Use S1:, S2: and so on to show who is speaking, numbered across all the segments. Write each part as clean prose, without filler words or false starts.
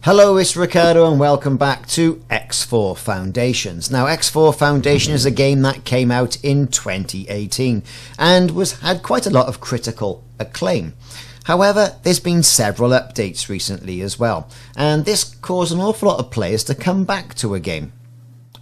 S1: Hello, it's Ricardo and welcome back to X4 Foundations. Now, X4 Foundation is a game that came out in 2018 and had quite a lot of critical acclaim. However, there's been several updates recently as well, and this caused an awful lot of players to come back to a game.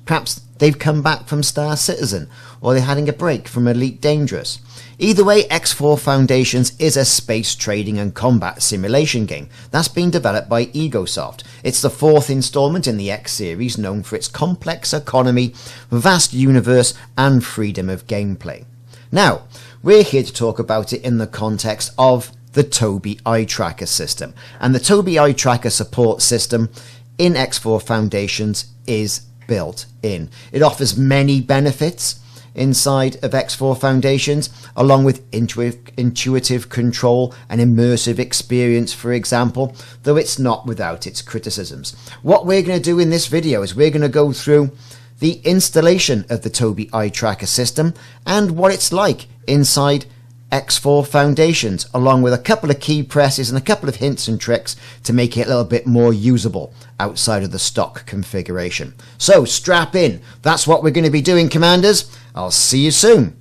S1: Perhaps they've come back from Star Citizen, or they're having a break from Elite Dangerous. Either way, X4 Foundations is a space trading and combat simulation game that's been developed by Egosoft. It's the fourth installment in the X series, known for its complex economy, vast universe and freedom of gameplay. Now, we're here to talk about it in the context of the Tobii Eye Tracker system, and the Tobii Eye Tracker support system in X4 Foundations is built in. It offers many benefits inside of X4 Foundations, along with intuitive control and immersive experience, for example, though it's not without its criticisms. What we're going to do in this video is we're going to go through the installation of the Tobii Eye Tracker system and what it's like inside X4 Foundations, along with a couple of key presses and a couple of hints and tricks to make it a little bit more usable outside of the stock configuration. So strap in, that's what we're going to be doing, Commanders. I'll see you soon.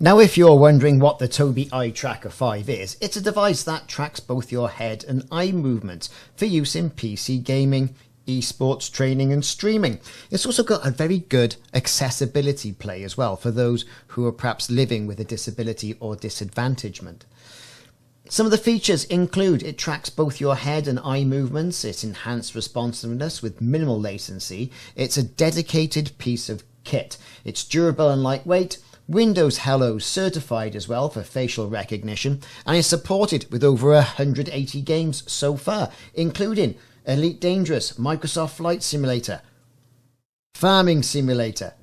S1: Now, if you're wondering what the Tobii Eye Tracker 5 is, it's a device that tracks both your head and eye movements for use in PC gaming, esports training and streaming. It's also got a very good accessibility play as well for those who are perhaps living with a disability or disadvantagement. Some of the features include it tracks both your head and eye movements, it's enhanced responsiveness with minimal latency, it's a dedicated piece of kit, it's durable and lightweight, Windows Hello certified as well for facial recognition, and is supported with over 180 games so far, including Elite Dangerous, Microsoft Flight Simulator, Farming Simulator,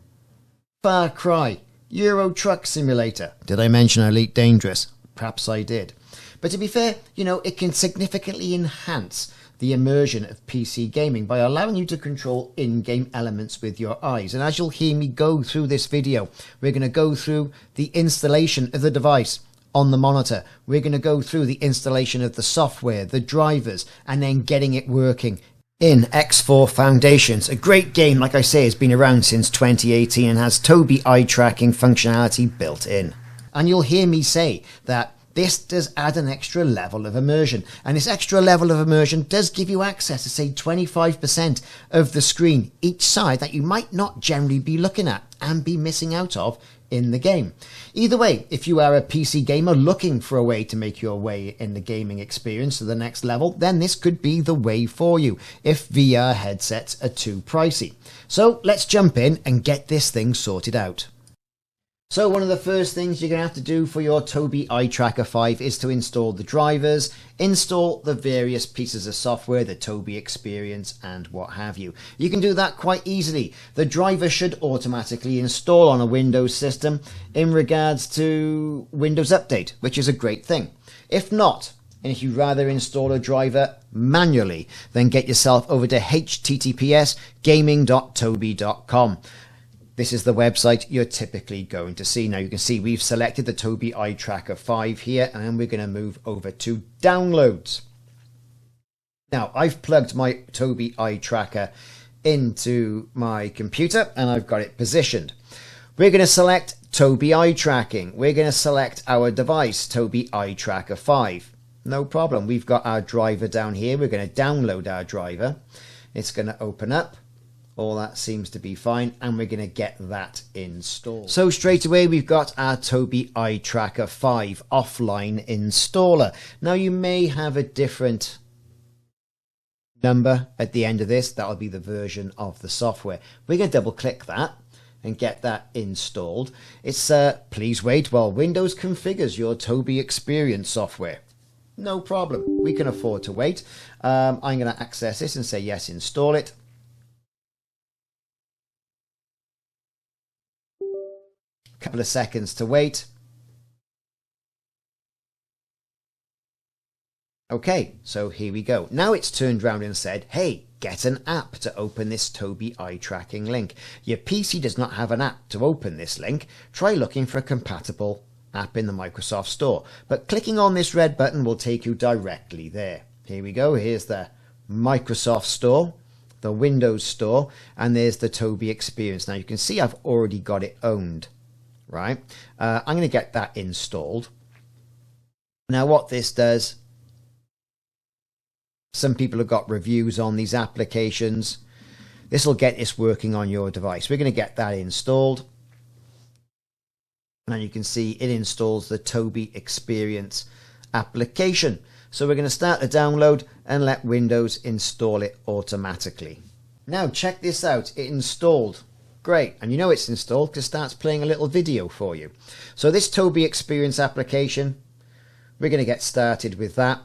S1: Far Cry, Euro Truck Simulator. Did I mention Elite Dangerous? Perhaps I did. But to be fair, it can significantly enhance the immersion of PC gaming by allowing you to control in-game elements with your eyes. And as you'll hear me go through this video, we're going to go through the installation of the device on the monitor. We're going to go through the installation of the software, the drivers, and then getting it working in X4 Foundations. A great game, like I say, has been around since 2018 and has Tobii eye tracking functionality built in. And you'll hear me say that this does add an extra level of immersion, and this extra level of immersion does give you access to, say, 25% of the screen each side that you might not generally be looking at and be missing out of in the game. Either way, if you are a PC gamer looking for a way to make your way in the gaming experience to the next level, then this could be the way for you if VR headsets are too pricey. So let's jump in and get this thing sorted out. So one of the first things you're going to have to do for your Tobii Eye Tracker 5 is to install the drivers, install the various pieces of software, the Tobii experience and what have you. You can do that quite easily. The driver should automatically install on a Windows system in regards to Windows Update, which is a great thing. If not, and if you'd rather install a driver manually, then get yourself over to https://gaming.tobii.com. This is the website you're typically going to see. Now you can see we've selected the Tobii Eye Tracker 5 here, and we're going to move over to downloads. Now I've plugged my Tobii Eye Tracker into my computer and I've got it positioned. We're going to select Tobii Eye Tracking. We're going to select our device, Tobii Eye Tracker 5. No problem. We've got our driver down here. We're going to download our driver. It's going to open up. All that seems to be fine, and we're going to get that installed. So straight away we've got our Tobii Eye Tracker 5 offline installer. Now you may have a different number at the end of this. That'll be the version of the software. We're going to double click that and get that installed. It's please wait while Windows configures your Tobii experience software. No problem, we can afford to wait. I'm going to access this and say yes, install it. Couple of seconds to wait. Okay, so here we go. Now it's turned around and said, hey, get an app to open this Tobii Eye Tracking link. Your PC does not have an app to open this link. Try looking for a compatible app in the Microsoft Store. But clicking on this red button will take you directly there. Here we go. Here's the Microsoft Store, the Windows Store, and there's the Tobii Experience. Now you can see I've already got it owned, right? I'm going to get that installed. Now what this does, some people have got reviews on these applications. This will get this working on your device. We're going to get that installed. And you can see it installs the Tobii Experience application. So we're going to start the download and let Windows install it automatically. Now check this out. It installed. Great. And you know it's installed because it starts playing a little video for you. So this Tobii Experience application, we're going to get started with that.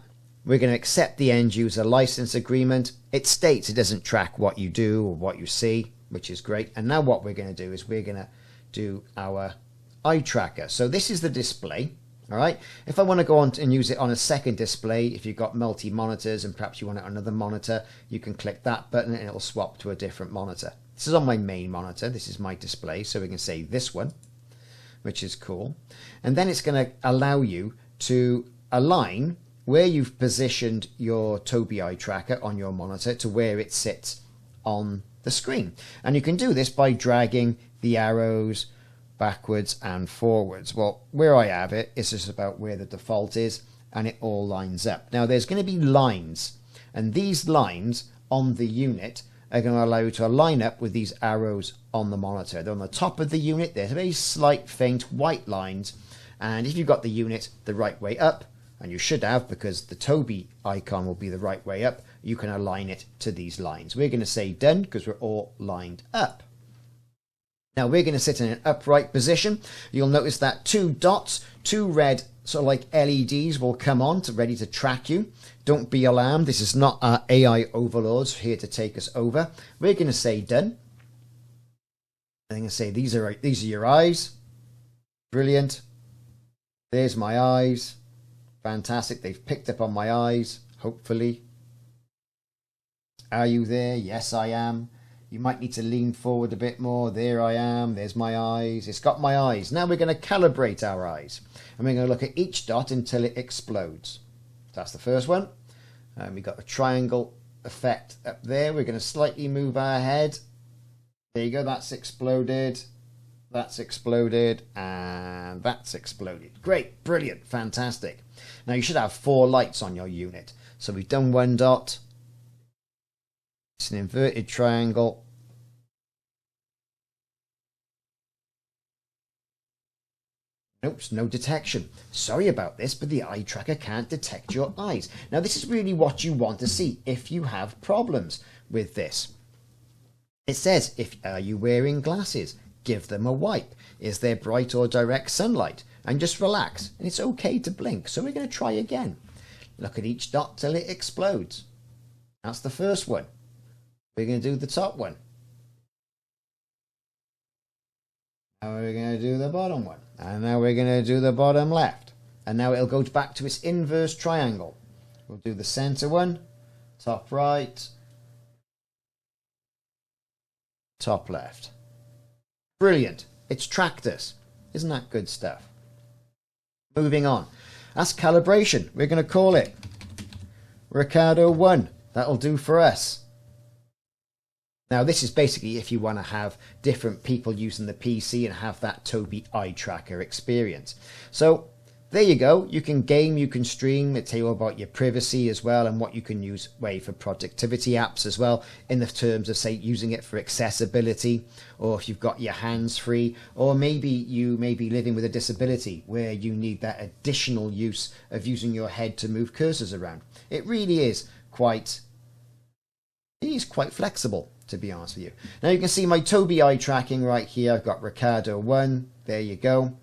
S1: We're going to accept the end user license agreement. It states it doesn't track what you do or what you see, which is great. And now what we're going to do is we're going to do our eye tracker. So this is the display. All right. If I want to go on and use it on a second display, if you've got multi monitors and perhaps you want it on another monitor, you can click that button and it'll swap to a different monitor. This is on my main monitor. This is my display. So we can say this one, which is cool. And then it's going to allow you to align where you've positioned your Tobii Eye Tracker on your monitor to where it sits on the screen. And you can do this by dragging the arrows backwards and forwards. Well, where I have it is just about where the default is, and it all lines up. Now there's going to be lines, and these lines on the unit are going to allow you to line up with these arrows on the monitor. They're on the top of the unit. There's very slight, faint white lines, and if you've got the unit the right way up, and you should have because the Tobii icon will be the right way up, you can align it to these lines. We're going to say done because we're all lined up. Now we're going to sit in an upright position. You'll notice that two dots, two red sort of like LEDs will come on ready to track you. Don't be alarmed. This is not our AI overlords here to take us over. We're going to say done. I'm going to say these are your eyes. Brilliant. There's my eyes. Fantastic. They've picked up on my eyes, hopefully. Are you there? Yes, I am. You might need to lean forward a bit more. There I am. There's my eyes. It's got my eyes. Now we're going to calibrate our eyes. And we're going to look at each dot until it explodes. That's the first one. And we've got a triangle effect up there. We're going to slightly move our head. There you go. That's exploded. That's exploded. And that's exploded. Great. Brilliant. Fantastic. Now you should have 4 lights on your unit. So we've done 1 dot. It's an inverted triangle. Nope, no detection. Sorry about this, but the eye tracker can't detect your eyes. Now this is really what you want to see if you have problems with this. It says, are you wearing glasses? Give them a wipe. Is there bright or direct sunlight? And just relax. And it's okay to blink. So we're going to try again. Look at each dot till it explodes. That's the first one. We're going to do the top one. Now we're going to do the bottom one. And now we're going to do the bottom left. And now it'll go back to its inverse triangle. We'll do the center one. Top right. Top left. Brilliant. It's tracked us. Isn't that good stuff? Moving on. That's calibration. We're going to call it Ricardo 1. That'll do for us. Now this is basically if you want to have different people using the PC and have that Tobii Eye Tracker experience. So there you go. You can game, you can stream. It tell you about your privacy as well and what you can use for productivity apps as well in the terms of say using it for accessibility, or if you've got your hands free, or maybe you may be living with a disability where you need that additional use of using your head to move cursors around. It really is quite flexible, to be honest with you. Now you can see my Tobii Eye tracking right here. I've got Ricardo 1. There you go.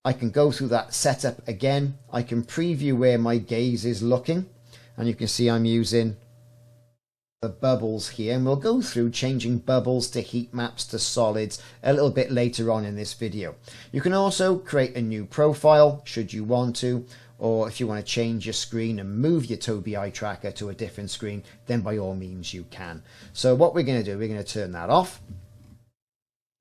S1: I can go through that setup again. I can preview where my gaze is looking. And you can see I'm using the bubbles here. And we'll go through changing bubbles to heat maps to solids a little bit later on in this video. You can also create a new profile should you want to. or if you want to change your screen and move your Tobii Eye Tracker to a different screen, then by all means you can. So what we're going to do, we're going to turn that off.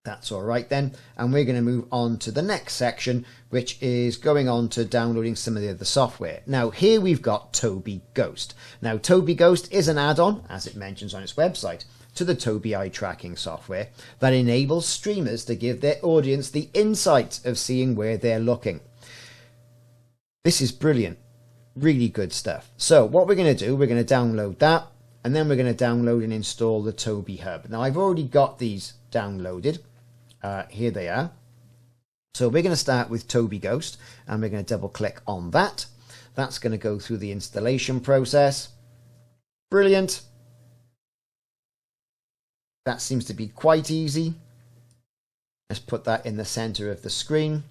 S1: That's all right then, and we're going to move on to the next section, which is going on to downloading some of the other software. Now here we've got Tobii Ghost. Now Tobii Ghost is an add-on, as it mentions on its website, to the Tobii Eye tracking software that enables streamers to give their audience the insight of seeing where they're looking. This is brilliant, really good stuff. So what we're going to do, we're going to download that, and then we're going to download and install the Tobii Hub. Now I've already got these downloaded. Here they are. So we're going to start with Tobii Ghost, and we're going to double click on that. That's going to go through the installation process. Brilliant. That seems to be quite easy. Let's put that in the center of the screen.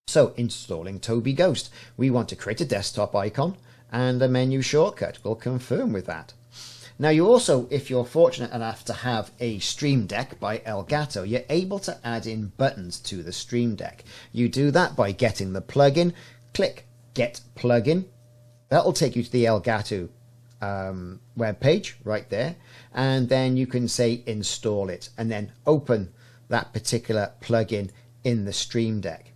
S1: So installing Tobii Ghost. We want to create a desktop icon and a menu shortcut. We'll confirm with that. Now you also, if you're fortunate enough to have a Stream Deck by Elgato, you're able to add in buttons to the Stream Deck. You do that by getting the plugin, click Get Plugin. That'll take you to the Elgato web page right there, and then you can say install it, and then open that particular plugin in the Stream Deck.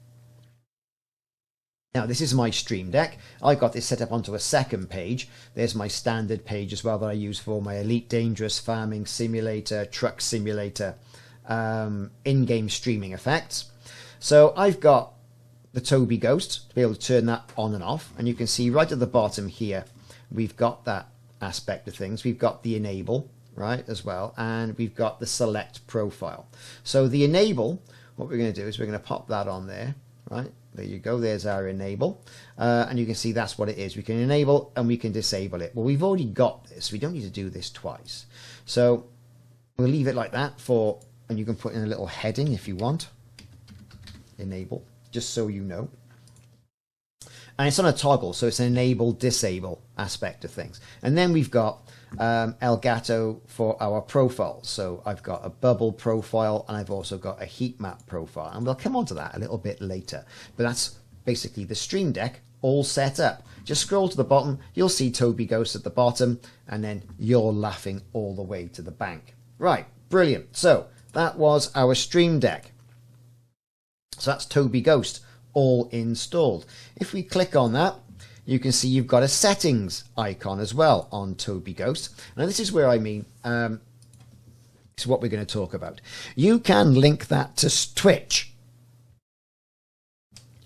S1: Now this is my Stream Deck. I got this set up onto a second page. There's my standard page as well that I use for my Elite Dangerous Farming Simulator, Truck Simulator, in-game streaming effects. So I've got the Tobii Ghost to be able to turn that on and off, and you can see right at the bottom here we've got that aspect of things. We've got the enable, right, as well, and we've got the select profile. So the enable, what we're going to do is we're going to pop that on there, right? There you go, there's our enable, and you can see that's what it is. We can enable and we can disable it. Well, we've already got this, we don't need to do this twice. So we'll leave it like that for, and you can put in a little heading if you want, enable, just so you know. And it's on a toggle, so it's an enable disable aspect of things. And then we've got Elgato for our profiles. So I've got a bubble profile, and I've also got a heat map profile, and we'll come on to that a little bit later. But that's basically the Stream Deck all set up. Just scroll to the bottom, you'll see Tobii Ghost at the bottom, and then you're laughing all the way to the bank. Right, brilliant. So that was our Stream Deck. So that's Tobii Ghost all installed. If we click on that, you can see you've got a settings icon as well on Tobii Ghost. Now this is where I mean, it's what we're going to talk about. You can link that to Twitch,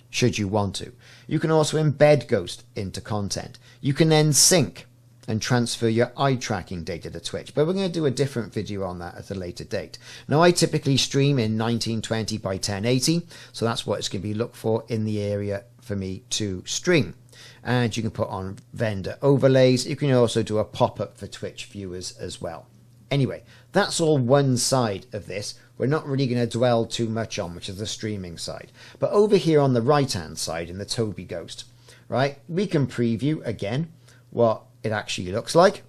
S1: should you want to. You can also embed Ghost into content. You can then sync and transfer your eye tracking data to Twitch, but we're going to do a different video on that at a later date. Now I typically stream in 1920 by 1080, so that's what it's going to be looked for in the area for me to stream. And you can put on vendor overlays. You can also do a pop-up for Twitch viewers as well. Anyway, that's all one side of this. We're not really going to dwell too much on, which is the streaming side. But over here on the right-hand side in the Tobii Ghost, right, we can preview again what it actually looks like.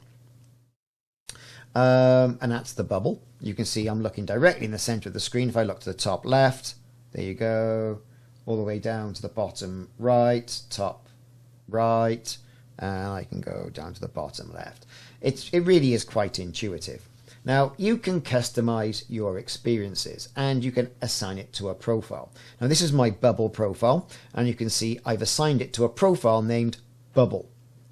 S1: And that's the bubble. You can see I'm looking directly in the center of the screen. If I look to the top left, there you go, all the way down to the bottom right, top right, and I can go down to the bottom left. It really is quite intuitive. Now you can customize your experiences and you can assign it to a profile. Now this is my bubble profile, and you can see I've assigned it to a profile named Bubble.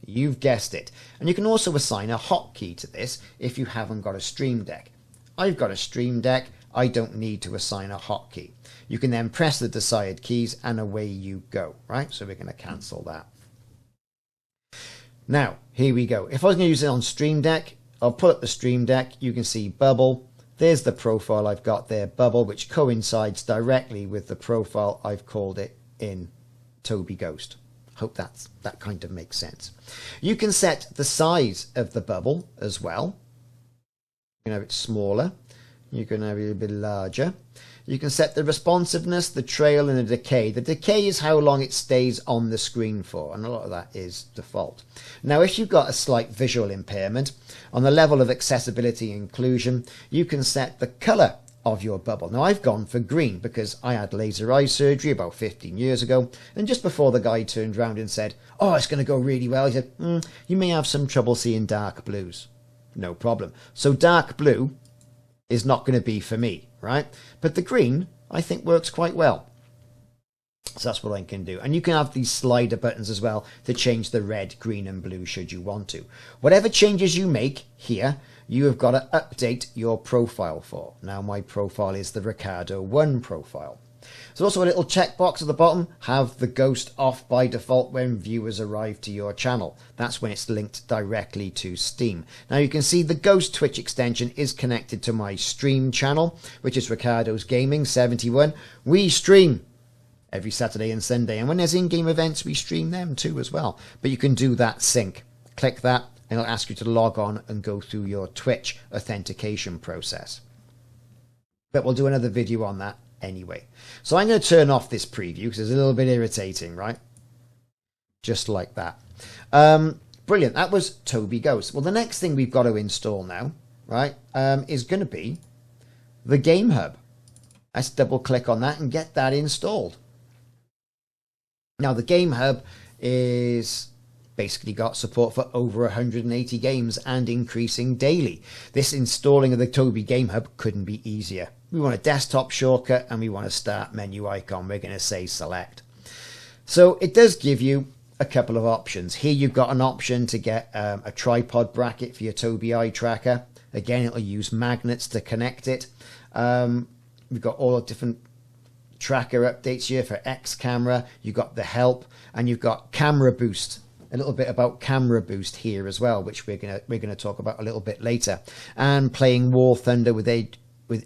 S1: You've guessed it. And you can also assign a hotkey to this if you haven't got a Stream Deck. I've got a Stream Deck, I don't need to assign a hotkey. You can then press the desired keys and away you go, right? So we're going to cancel that. Now, here we go. If I was going to use it on Stream Deck, I'll pull up the Stream Deck. You can see Bubble. There's the profile I've got there, Bubble, which coincides directly with the profile I've called it in Tobii Ghost. Hope that kind of makes sense. You can set the size of the bubble as well. You can have it smaller. You can have it a bit larger. You can set the responsiveness, the trail, and the decay. The decay is how long it stays on the screen for, and a lot of that is default. Now, if you've got a slight visual impairment, on the level of accessibility and inclusion, you can set the color of your bubble. Now I've gone for green because I had laser eye surgery about 15 years ago, and just before the guy turned around and said, oh, it's going to go really well, he said, you may have some trouble seeing dark blues. No problem. So dark blue is not going to be for me, right? But the green I think works quite well. So that's what I can do. And you can have these slider buttons as well to change the red, green and blue should you want to. Whatever changes you make here, you have got to update your profile for. Now my profile is the Ricardo 1 profile. There's also a little checkbox at the bottom, have the ghost off by default when viewers arrive to your channel. That's when it's linked directly to Steam. Now you can see the ghost Twitch extension is connected to my stream channel, which is Ricardo's Gaming 71. We stream every Saturday and Sunday, and when there's in-game events we stream them too as well. But you can do that sync. Click that and it'll ask you to log on and go through your Twitch authentication process. But we'll do another video on that anyway. So I'm going to turn off this preview because it's a little bit irritating, right? Just like that. Brilliant. That was Tobii Ghost. Well, the next thing we've got to install now, right, is going to be the Game Hub. Let's double click on that and get that installed. Now, the Game Hub is basically got support for over 180 games and increasing daily. This installing of the Tobii Game Hub couldn't be easier. We want a desktop shortcut and we want a start menu icon. We're going to say select. So it does give you a couple of options. Here you've got an option to get a tripod bracket for your Tobii Eye Tracker. Again, it'll use magnets to connect it. We've got all the different tracker updates here for X camera. You've got the help and you've got camera boost. A little bit about camera boost here as well, which we're gonna talk about a little bit later. And playing War Thunder with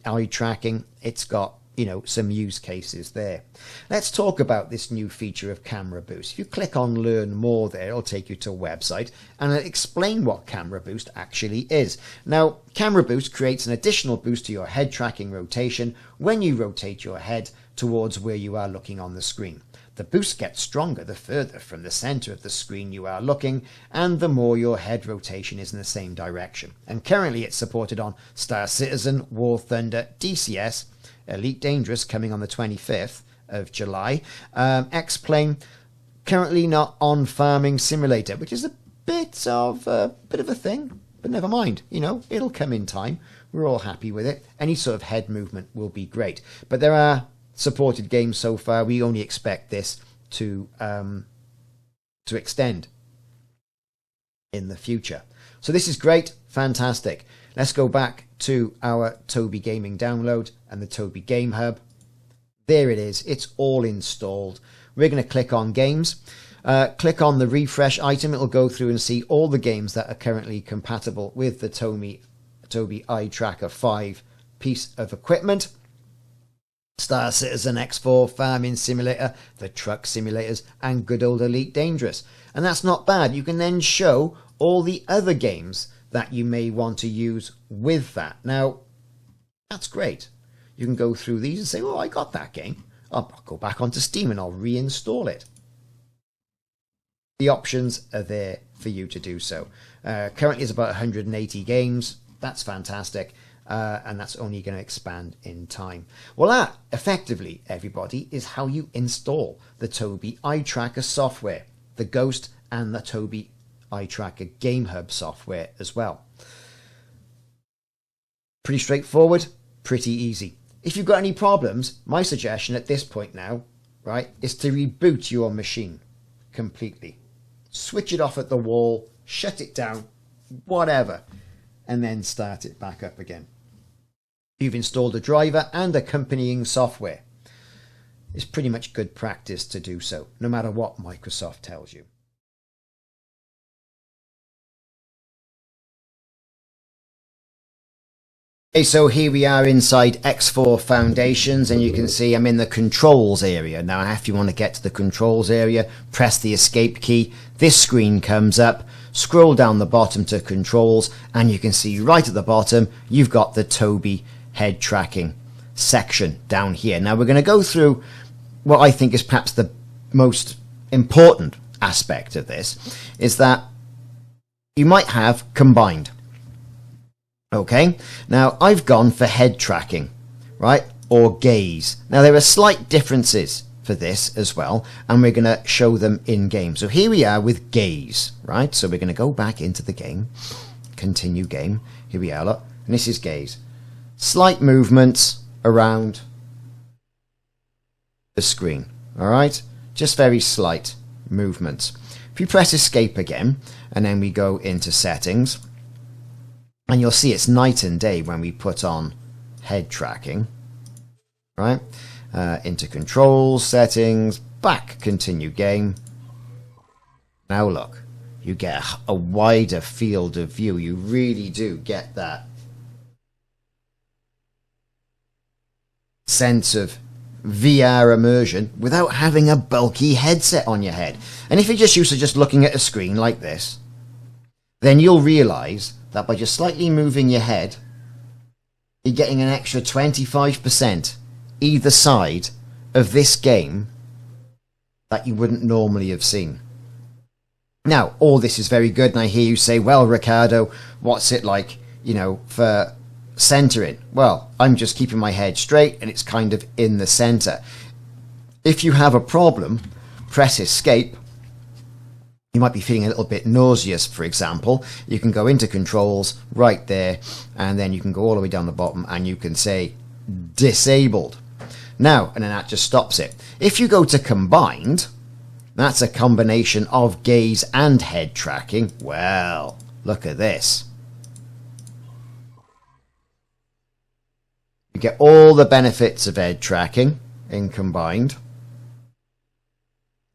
S1: eye tracking, it's got, you know, some use cases there. Let's talk about this new feature of camera boost. If you click on learn more there, it'll take you to a website and it'll explain what camera boost actually is. Now, camera boost creates an additional boost to your head tracking rotation when you rotate your head towards where you are looking on the screen. The boost gets stronger the further from the center of the screen you are looking and the more your head rotation is in the same direction. And currently it's supported on Star Citizen, War Thunder, DCS, Elite Dangerous coming on the 25th of July, X-Plane, currently not on Farming Simulator, which is a bit of a thing, but never mind, you know, it'll come in time. We're all happy with it. Any sort of head movement will be great. But there are supported games so far. We only expect this to extend in the future. So this is great, fantastic. Let's go back to our Tobii Gaming download and the Tobii Game Hub. There it is. It's all installed. We're going to click on games. Click on the refresh item. It'll go through and see all the games that are currently compatible with the Tobii Eye Tracker 5 piece of equipment. Star Citizen, X4, Farming Simulator, the Truck Simulators, and good old Elite Dangerous. And that's not bad. You can then show all the other games that you may want to use with that. Now, that's great. You can go through these and say, oh, I got that game. I'll go back onto Steam and I'll reinstall it. The options are there for you to do so. Currently, it's about 180 games. That's fantastic. And that's only going to expand in time. Well, that, effectively, everybody, is how you install the Tobii Eye Tracker software, the Ghost and the Tobii Eye Tracker Game Hub software as well. Pretty straightforward, pretty easy. If you've got any problems, my suggestion at this point now, right, is to reboot your machine completely. Switch it off at the wall, shut it down, whatever, and then start it back up again. You've installed a driver and accompanying software. It's pretty much good practice to do so, no matter what Microsoft tells you. Okay, so here we are inside X4 Foundations, and you can see I'm in the controls area. Now, if you want to get to the controls area, press the escape key. This screen comes up. Scroll down the bottom to controls, and you can see right at the bottom, you've got the Tobii head tracking section down here. Now, we're going to go through what I think is perhaps the most important aspect of this, is that you might have combined. Okay, now I've gone for head tracking, right? Or gaze. Now there are slight differences for this as well, and we're going to show them in game. So here we are with gaze, right? So we're going to go back into the game, continue game. Here we are, look, and this is gaze. Slight movements around the screen, all right? Just very slight movements. If you press escape again, and then we go into settings, and you'll see it's night and day when we put on head tracking, right? Into controls, settings, back, continue game. Now look, you get a wider field of view. You really do get that sense of VR immersion without having a bulky headset on your head. And if you're just used to just looking at a screen like this, then you'll realize that by just slightly moving your head, you're getting an extra 25% either side of this game that you wouldn't normally have seen. Now, all this is very good, and I hear you say, well, Ricardo, what's it like, you know, for centering? Well, I'm just keeping my head straight, and it's kind of in the center. If you have a problem, press escape. You might be feeling a little bit nauseous, for example. You can go into controls right there, and then you can go all the way down the bottom, and you can say disabled. Now, and then that just stops it. If you go to combined, that's a combination of gaze and head tracking. Well, look at this. You get all the benefits of head tracking in combined.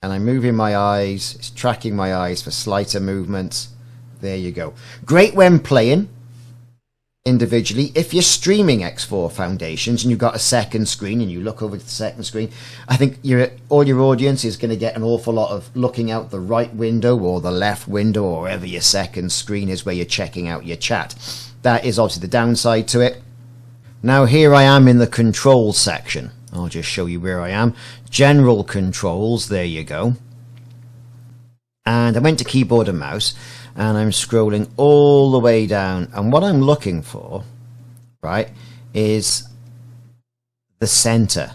S1: And I'm moving my eyes. It's tracking my eyes for slighter movements. There you go. Great when playing individually. If you're streaming X4 Foundations and you've got a second screen and you look over to the second screen, I think all your audience is going to get an awful lot of looking out the right window or the left window or wherever your second screen is where you're checking out your chat. That is obviously the downside to it. Now here I am in the controls section. I'll just show you where I am. General controls, there you go. And I went to keyboard and mouse, and I'm scrolling all the way down. And what I'm looking for, right, is the center,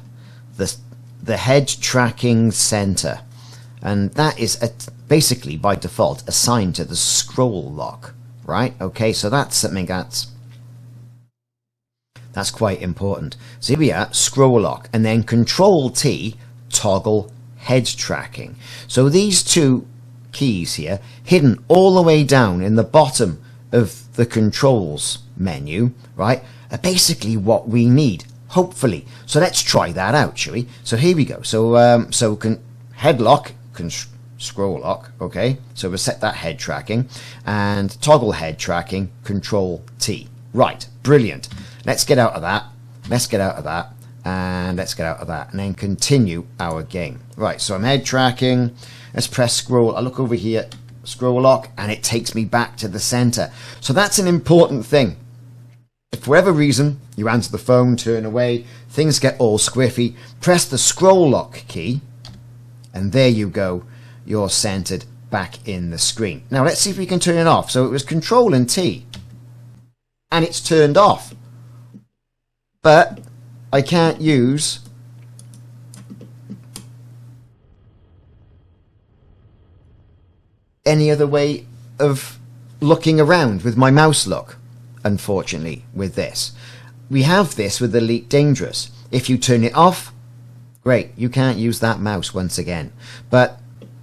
S1: the head tracking center. And that is basically by default assigned to the scroll lock, right? Okay, so that's something that's quite important. So here we are, scroll lock, and then Control T, toggle head tracking. So these two keys here, hidden all the way down in the bottom of the controls menu, right, are basically what we need, hopefully. So let's try that out, shall we? So here we go. So head lock, scroll lock, okay? So we'll set that head tracking, and toggle head tracking, Control T. Right, brilliant. Let's get out of that. Let's get out of that. And let's get out of that. And then continue our game. Right, so I'm head tracking. Let's press scroll. I look over here, scroll lock, and it takes me back to the center. So that's an important thing. If for whatever reason you answer the phone, turn away, things get all squiffy, press the scroll lock key, and there you go. You're centered back in the screen. Now let's see if we can turn it off. So it was Control and T, and it's turned off. But I can't use any other way of looking around with my mouse look, unfortunately, with this. We have this with Elite Dangerous. If you turn it off, great, you can't use that mouse once again. But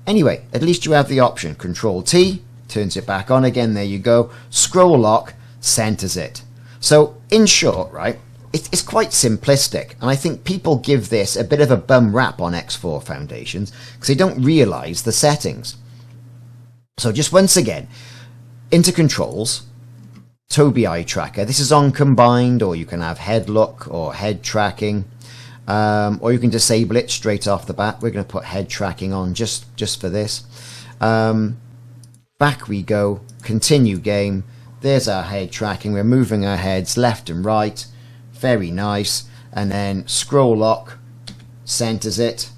S1: anyway, at least you have the option. Control T turns it back on again, there you go. Scroll lock centers it. So in short, right, it's quite simplistic, and I think people give this a bit of a bum rap on X4 Foundations because they don't realize the settings. So just once again, into controls, Tobii Eye Tracker. This is on combined, or you can have head look or head tracking, or you can disable it straight off the bat. We're going to put head tracking on just for this. Back we go, continue game. There's our head tracking. We're moving our heads left and right. Very nice. And then scroll lock centers it.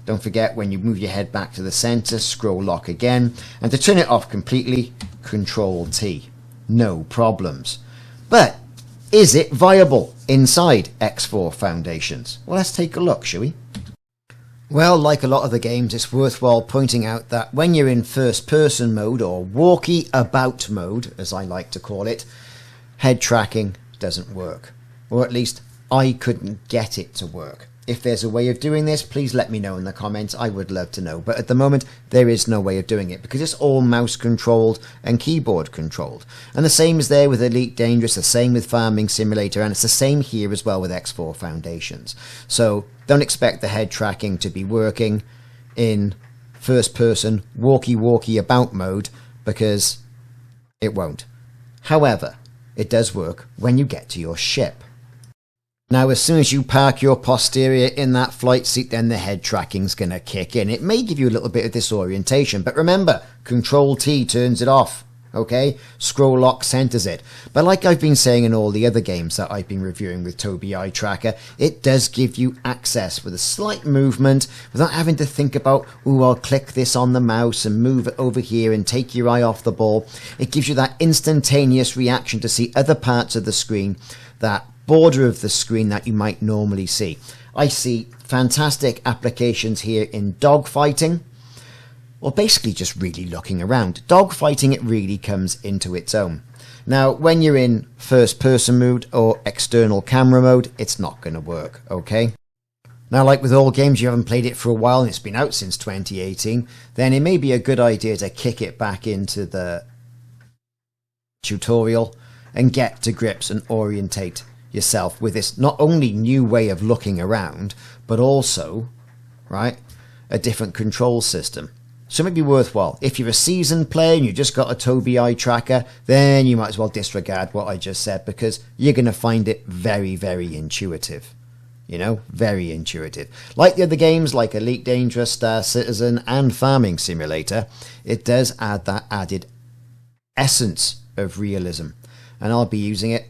S1: Don't forget, when you move your head back to the center, scroll lock again. And to turn it off completely, Control T. No problems. But is it viable? inside X4 Foundations? Well, let's take a look, shall we? Well, like a lot of the games, it's worthwhile pointing out that when you're in first-person mode, or walkie-about mode, as I like to call it, head tracking doesn't work. Or at least, I couldn't get it to work. If there's a way of doing this, please let me know in the comments. I would love to know. But at the moment, there is no way of doing it because it's all mouse controlled and keyboard controlled. And the same is there with Elite Dangerous, the same with Farming Simulator, and it's the same here as well with X4 Foundations. So don't expect the head tracking to be working in first person walkie about mode because it won't. However, it does work when you get to your ship. Now, as soon as you park your posterior in that flight seat, then the head tracking's going to kick in. It may give you a little bit of disorientation, but remember, Control-T turns it off, okay? Scroll lock centers it. But like I've been saying in all the other games that I've been reviewing with Tobii Eye Tracker, it does give you access with a slight movement without having to think about, ooh, I'll click this on the mouse and move it over here and take your eye off the ball. It gives you that instantaneous reaction to see other parts of the screen, that border of the screen that you might normally see. I see fantastic applications here in dogfighting, or basically just really looking around. Dogfighting, it really comes into its own. Now, when you're in first person mode or external camera mode, it's not going to work, okay? Now, like with all games, you haven't played it for a while and it's been out since 2018, then it may be a good idea to kick it back into the tutorial and get to grips and orientate yourself with this not only new way of looking around, but also, right, a different control system. So it may be worthwhile. If you're a seasoned player and you just got a Tobii Eye Tracker, then you might as well disregard what I just said because you're going to find it very, very intuitive. You know, very intuitive. Like the other games like Elite Dangerous, Star Citizen and Farming Simulator, it does add that added essence of realism. And I'll be using it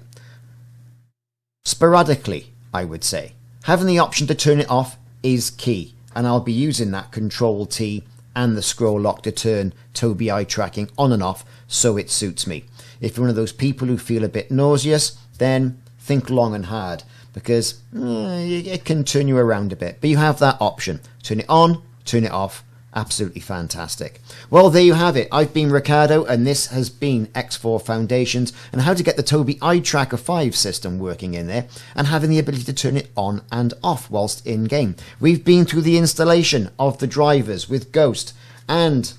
S1: sporadically, I would say. Having the option to turn it off is key, and I'll be using that Control-T and the scroll lock to turn Tobii Eye tracking on and off so it suits me. If you're one of those people who feel a bit nauseous, then think long and hard because it can turn you around a bit. But you have that option. Turn it on, turn it off. Absolutely fantastic. Well, there you have it. I've been Ricardo, and this has been X4 Foundations and how to get the Tobii Eye Tracker 5 system working in there and having the ability to turn it on and off whilst in game. We've been through the installation of the drivers with Ghost and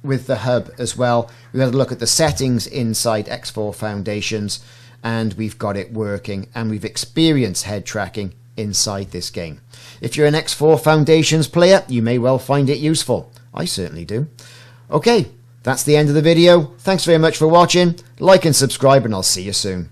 S1: with the hub as well. We had a look at the settings inside X4 Foundations and we've got it working and we've experienced head tracking inside this game. If you're an X4 Foundations player, you may well find it useful. I certainly do. Okay, that's the end of the video. Thanks very much for watching. Like and subscribe and I'll see you soon.